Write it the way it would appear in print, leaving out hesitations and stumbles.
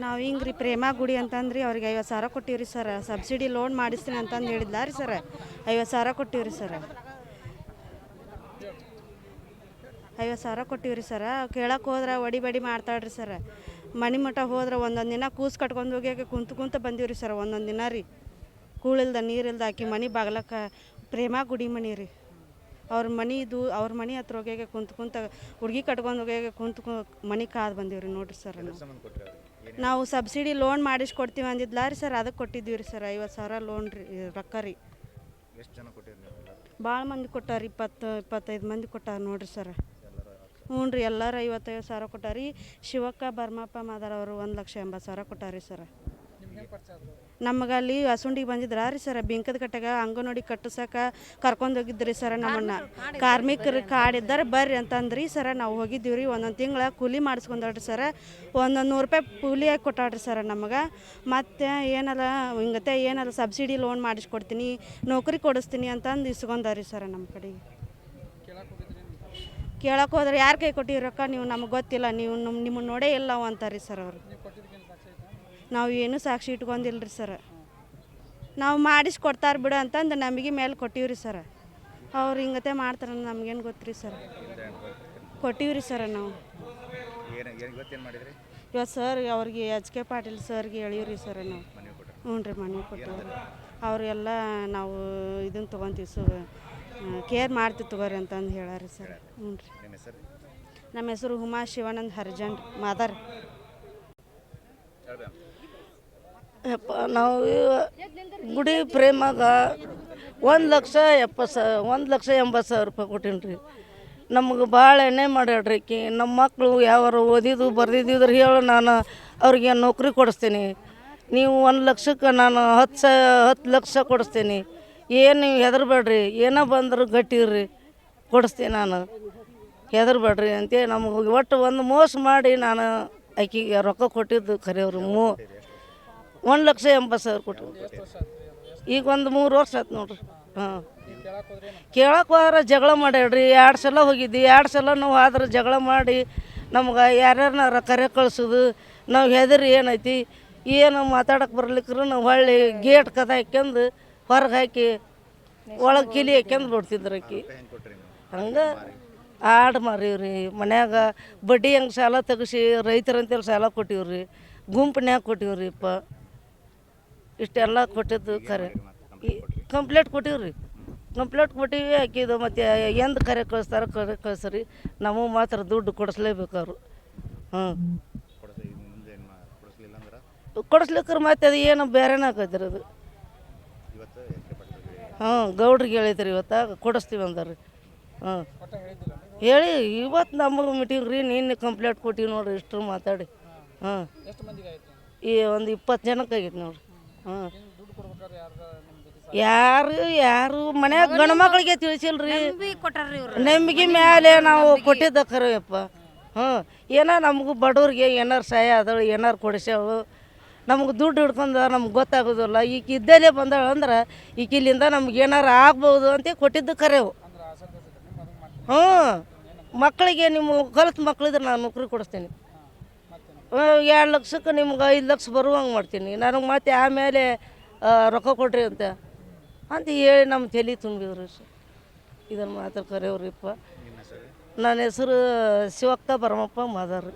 ನಾವು ಹಿಂಗೆ ರೀ ಪ್ರೇಮ ಗುಡಿ ಅಂತಂದ್ರಿ ಅವ್ರಿಗೆ 50,000 ಕೊಟ್ಟಿವ್ರಿ ಸರ್. ಸಬ್ಸಿಡಿ ಲೋನ್ ಮಾಡಿಸ್ತೀನಿ ಅಂತಂದು ಹೇಳಿದ್ಲ ರೀ ಸರ್. 50,000 ಕೊಟ್ಟಿವ್ರಿ ಸರ್. 50,000 ಕೊಟ್ಟಿವ್ರಿ ಸರ್. ಕೇಳಕ್ಕೆ ಹೋದ್ರೆ ಒಡಿ ಬಡಿ ಮಾಡ್ತಾಳ್ರಿ ಸರ್. ಮನೆ ಮಠ ಹೋದ್ರೆ ಒಂದೊಂದು ದಿನ ಕೂಸು ಕಟ್ಕೊಂಡು ಹೋಗ್ಯಾಕೆ ಕುಂತು ಬಂದೀವ್ರಿ ಸರ್. ಒಂದೊಂದು ದಿನ ರೀ ಕೂಳಿಲ್ದ ನೀರಿಲ್ದ ಆಕಿ ಮನೆ ಬಾಗ್ಲಕ್ಕೆ ಪ್ರೇಮ ಗುಡಿ ಮನೆ ರೀ. ಅವ್ರ ಮನೆ ಹತ್ರ ಹೋಗ್ಯಾಗೆ ಕುಂತ ಹುಡುಗಿ ಕಟ್ಕೊಂಡು ಹೋಗ್ಯಾಗೆ ಮನೆ ಕಾದು ಬಂದೀವ್ರಿ ನೋಡ್ರಿ ಸರ್. ನಾವು ಸಬ್ಸಿಡಿ ಲೋನ್ ಮಾಡಿಸ್ಕೊಡ್ತೀವಿ ಅಂದಿದ್ಲ ರೀ ಸರ್. ಅದಕ್ಕೆ ಕೊಟ್ಟಿದ್ದೀವಿ ರೀ ಸರ್. 50,000 ಲೋನ್ ರೀ ರೊಕ್ಕ ರೀ. ಭಾಳ ಮಂದಿ ಕೊಟ್ಟಾರ. 20-25 ಮಂದಿ ಕೊಟ್ಟಾರ ನೋಡ್ರಿ ಸರ್. ಹ್ಞೂ ರೀ ಎಲ್ಲರೂ 55,000 ಕೊಟ್ಟಾರಿ. ಶಿವಕ್ಕ ಬರ್ಮಪ್ಪ ಮಾದಾರ ಅವರು 1,80,000 ಕೊಟ್ಟಾರಿ ಸರ್. ನಮಗೆ ಅಲ್ಲಿ ಹಸುಂಡಿಗೆ ಬಂದಿದ್ರ ರೀ ಸರ್. ಬಿಂಕದ ಕಟ್ಟೆಗ ಅಂಗನವಾಡಿ ಕಟ್ಟಿಸಕ್ಕೆ ಕರ್ಕೊಂಡು ಹೋಗಿದ್ರಿ ಸರ್. ನಮ್ಮನ್ನು ಕಾರ್ಮಿಕರು ಕಾಡಿದ್ದಾರೆ ಬರ್ರಿ ಅಂತಂದ್ರಿ ಸರ್. ನಾವು ಹೋಗಿದ್ದೀವಿ ರೀ. ಒಂದೊಂದು ತಿಂಗಳ ಕೂಲಿ ಮಾಡಿಸ್ಕೊಂಡ್ರಿ ಸರ್. ಒಂದೊಂದು ₹100 ಕೂಲಿಯಾಗಿ ಕೊಟ್ಟಾಡ್ರಿ ಸರ್ ನಮಗೆ. ಮತ್ತು ಏನಲ್ಲ ಸಬ್ಸಿಡಿ ಲೋನ್ ಮಾಡಿಸ್ಕೊಡ್ತೀನಿ, ನೌಕರಿ ಕೊಡಿಸ್ತೀನಿ ಅಂತಂದು ಇಸ್ಕೊಂಡಾರಿ ಸರ್ ನಮ್ಮ ಕಡೆಗೆ. ಕೇಳಕ್ಕೆ ಹೋದ್ರೆ ಯಾರ ಕೈ ಕೊಟ್ಟಿವಿ ರೊಕ್ಕ, ನೀವು ನಮಗೆ ಗೊತ್ತಿಲ್ಲ, ನೀವು ನಿಮ್ಮನ್ನು ನೋಡೇ ಇಲ್ಲ ಅಂತಾರೆ ರೀ ಸರ್ ಅವರು. ನಾವು ಏನೂ ಸಾಕ್ಷಿ ಇಟ್ಕೊಂಡಿಲ್ಲ ರೀ ಸರ್. ನಾವು ಮಾಡಿಸ್ಕೊಡ್ತಾರೆ ಬಿಡು ಅಂತಂದು ನಮಗೆ ಮೇಲೆ ಕೊಟ್ಟಿವ್ರಿ ಸರ್. ಅವ್ರು ಹಿಂಗತೆ ಮಾಡ್ತಾರೆ ನಮ್ಗೇನು ಗೊತ್ತ್ರಿ ಸರ್. ಕೊಟ್ಟಿವ್ರಿ ಸರ್ ನಾವು. ಇವತ್ತು ಸರ್ ಅವ್ರಿಗೆ HK ಪಾಟೀಲ್ ಸರ್ಗೆ ಹೇಳಿವ್ರಿ ಸರ್ ನಾವು. ಹ್ಞೂ ರೀ ಮನೆ ಕೊಟ್ಟಿವ್ರಿ. ಅವರೆಲ್ಲ ನಾವು ಇದನ್ನು ತೊಗೊತೀವಿ ಕೇರ್ ಮಾಡ್ತೀವಿ ತಗೋರಿ ಅಂತಂದು ಹೇಳಾರಿ ಸರ್. ಹ್ಞೂ ರೀ. ನಮ್ಮ ಹೆಸರು ಉಮಾ ಶಿವಾನಂದ್ ಹರಿಜನ್ ಮಾದಾರ್. ನಾವು ಗುಡಿ ಪ್ರೇಮಾಗ 1,80,000 ರೂಪಾಯಿ ಕೊಟ್ಟೀನಿ ರೀ. ನಮಗೆ ಭಾಳ ಎಣ್ಣೆ ಮಾಡ್ಯಾಡ್ರಿ ಆಕಿ. ನಮ್ಮ ಮಕ್ಕಳು ಯಾವಾರು ಓದಿದ್ದು ಬರ್ದಿದ್ದಿದ್ರೆ ಹೇಳಿ ನಾನು ಅವ್ರಿಗೆ ನೌಕರಿ ಕೊಡಿಸ್ತೀನಿ. ನೀವು 1 ಲಕ್ಷಕ್ಕೆ ನಾನು 10 ಲಕ್ಷ ಕೊಡಿಸ್ತೀನಿ. ಏನು ನೀವು ಹೆದರ್ಬೇಡ್ರಿ, ಏನೋ ಬಂದ್ರೆ ಗಟ್ಟಿರ್ರಿ, ಕೊಡಿಸ್ತೀನಿ ನಾನು, ಹೆದರ್ಬೇಡ್ರಿ ಅಂತೇಳಿ ನಮಗೆ ಒಟ್ಟು ಒಂದು ಮೋಸ ಮಾಡಿ ನಾನು ಆಕಿಗೆ ರೊಕ್ಕ ಕೊಟ್ಟಿದ್ದು ಖರೆಯವ್ರು 1,80,000 ಕೊಟ್ಟು. ಈಗ ಒಂದು 3 ವರ್ಷ ಆಯ್ತು ನೋಡ್ರಿ. ಹಾಂ, ಕೇಳಕ್ಕೆ ಹೋದ್ರೆ ಜಗಳ ಮಾಡ್ಯಾಡ್ರಿ. 2 ಸಲ ಹೋಗಿದ್ವಿ. 2 ಸಲ ನಾವು ಆದ್ರೆ ಜಗಳ ಮಾಡಿ ನಮ್ಗೆ ಯಾರ್ಯಾರನಾರ ಕರೆ ಕಳ್ಸೋದು. ನಾವು ಹೆದರಿ ಏನೈತಿ ಏನು ಮಾತಾಡಕ್ಕೆ ಬರ್ಲಿಕ್ರು ನಾವು ಹೊಳ್ಳಿ ಗೇಟ್ ಕದ ಹಾಕ್ಯಂದು ಹೊರಗೆ ಹಾಕಿ ಒಳಗೆ ಕಿಲಿ ಹಾಕ್ಯಂದು ಬಿಡ್ತಿದ್ರು ಆಕಿ. ಹಂಗೆ ಆಡು ಮಾರೀವ್ರಿ. ಮನ್ಯಾಗ ಬಡ್ಡಿ ಹಂಗೆ ಸಾಲ ತೆಗಿಸಿ ರೈತರಂತೇಳಿ ಸಾಲ ಕೊಟ್ಟಿವ್ರಿ. ಗುಂಪಿನ್ಯಾಗ ಕೊಟ್ಟಿವ್ರಿ. ಇಷ್ಟೆಲ್ಲ ಕೊಟ್ಟಿದ್ದು ಖರೆ. ಕಂಪ್ಲೇಂಟ್ ಕೊಟ್ಟಿವ್ರಿ. ಕಂಪ್ಲೇಂಟ್ ಕೊಟ್ಟಿವಿ. ಹಾಕಿದ್ದು ಮತ್ತು ಎಂದು ಕರೆ ಕಳಿಸ್ರಿ, ನಮಗೆ ಮಾತ್ರ ದುಡ್ಡು ಕೊಡಿಸ್ಲೇಬೇಕು ಅವರು. ಹಾಂ, ಕೊಡಿಸ್ಲಿಕ್ಕ್ರೆ ಮತ್ತೆ ಅದು ಏನು ಬೇರೆನೇ ಆಕೈತ್ರಿ ಅದು. ಹಾಂ, ಗೌಡ್ರಿಗೆ ಹೇಳಿದ್ರಿ ಇವತ್ತು ಕೊಡಿಸ್ತೀವಿ ಅಂದಾರ್ರಿ. ಹಾಂ ಹೇಳಿ ಇವತ್ತು ನಮಗೆ ಮೀಟಿಂಗ್ ರೀ. ನಿನ್ನೆ ಕಂಪ್ಲೇಂಟ್ ಕೊಟ್ಟಿವಿ ನೋಡ್ರಿ ಇಷ್ಟು ಮಾತಾಡಿ. ಹಾಂ, ಈ ಒಂದು 20 ಜನಕ್ಕೆ ಆಗೈತೆ ನೋಡ್ರಿ. ಹಾಂ, ಯಾರು ಮನ್ಯಾಗ ಗಂಡು ಮಕ್ಕಳಿಗೆ ತಿಳಿಸಿಲ್ರಿ. ನಂಬಿಕೆ ಮೇಲೆ ನಾವು ಕೊಟ್ಟಿದ್ದ ಖರೆಯಪ್ಪ. ಹಾಂ, ಏನೋ ನಮಗೂ ಬಡವ್ರಿಗೆ ಏನಾರು ಸಹಾಯ ಆದಳು, ಏನಾರು ಕೊಡಿಸ್ಯಾಳು. ನಮ್ಗೆ ದುಡ್ಡು ಹಿಡ್ಕೊಂಡು ನಮ್ಗೆ ಗೊತ್ತಾಗೋದಿಲ್ಲ. ಈಗ ಇದ್ದಲ್ಲೇ ಬಂದಾಳ ಅಂದ್ರೆ ಈಗ ಇಲ್ಲಿಂದ ನಮ್ಗೆ ಏನಾರು ಆಗ್ಬೋದು ಅಂತ ಕೊಟ್ಟಿದ್ದು ಖರೆವು. ಹ್ಞೂ, ಮಕ್ಕಳಿಗೆ ನಿಮ್ಮ ಕಲ್ತು ಮಕ್ಕಳಿದ್ರೆ ನಾನು ನೌಕರಿ ಕೊಡಿಸ್ತೀನಿ. 2 ಲಕ್ಷಕ್ಕೆ ನಿಮ್ಗೆ 5 ಲಕ್ಷ ಬರುವಂಗೆ ಮಾಡ್ತೀನಿ. ನನಗೆ ಮತ್ತೆ ಆಮೇಲೆ ರೊಕ್ಕ ಕೊಡ್ರಿ ಅಂತ ಹೇಳಿ ನಮ್ಮ ತಲೆ ತುಂಬಿದ್ರು ಸರ್. ಇದನ್ನು ಮಾತ್ರ ಕರೆಯವ್ರಿಪ್ಪ. ನನ್ನ ಹೆಸರು ಶಿವಕ್ಕ ಬರ್ಮಪ್ಪ ಮಾದಾರ್.